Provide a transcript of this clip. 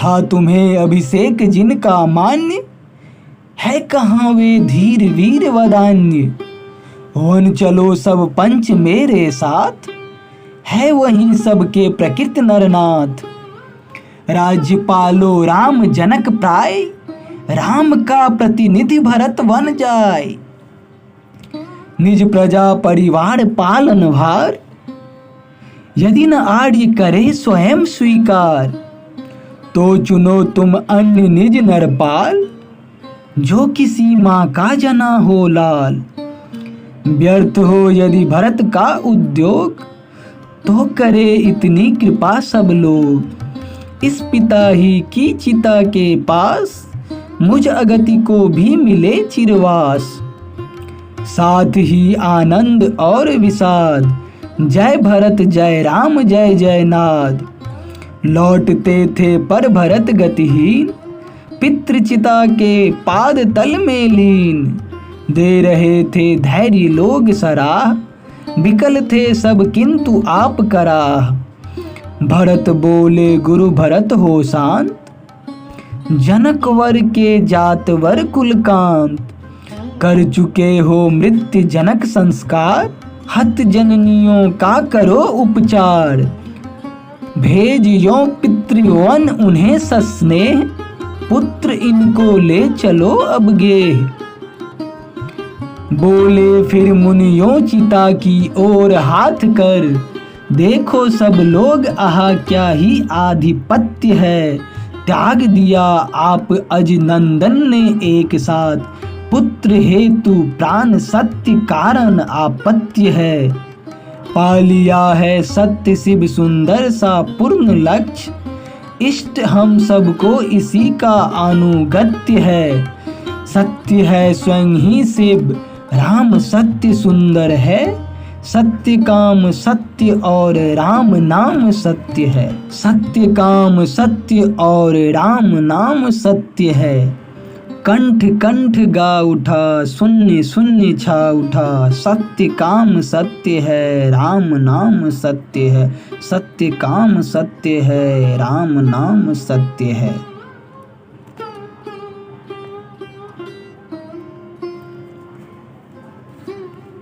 था तुम्हें अभिषेक जिनका मान्य, है कहाँ वे धीर वीर वदान्य। वन चलो सब पंच मेरे साथ, है वहीं सबके प्रकृत नरनाथ। राज्य पालो राम जनक प्राय, राम का प्रतिनिधि भरत बन जाए। निज प्रजा परिवार पालन भार, यदि न आर्य करे स्वयं स्वीकार। तो चुनो तुम अन्य निज नरपाल, जो किसी माँ का जना हो लाल। व्यर्थ हो यदि भरत का उद्योग, तो करे इतनी कृपा सब लोग। इस पिता ही की चिता के पास, मुझ अगति को भी मिले चिरवास। साथ ही आनंद और विषाद, जय भरत जय राम जय जय नाद। लौटते थे पर भरत गतिहीन, पितृचिता के पाद तल में लीन। दे रहे थे धैर्य लोग सराह, विकल थे सब किंतु आप कराह। भरत बोले गुरु भरत हो शांत, जनक वर के जात वर कुलकांत। कर चुके हो मृत्यु जनक संस्कार, हत जननियों का करो उपचार। भेजियो पितृवन उन्हें सस्नेह, पुत्र इनको ले चलो अब गेह। बोले फिर मुनियों चिता की ओर हाथ कर, देखो सब लोग आहा क्या ही आधिपत्य है। त्याग दिया आप अज नंदन ने एक साथ, पुत्र हेतु प्राण सत्य कारण आपत्य है। पा लिया है सत्य शिव सुंदर सा पूर्ण लक्ष्य, इष्ट हम सबको इसी का अनुगत्य है। सत्य है स्वयं ही शिव राम सत्य सुंदर है, सत्य काम सत्य और राम नाम सत्य है। सत्य काम सत्य और राम नाम सत्य है। कंठ कंठ गा उठा, शून्य शून्य छा उठा। सत्य काम सत्य है, राम नाम सत्य है। सत्य काम सत्य है, राम नाम सत्य है।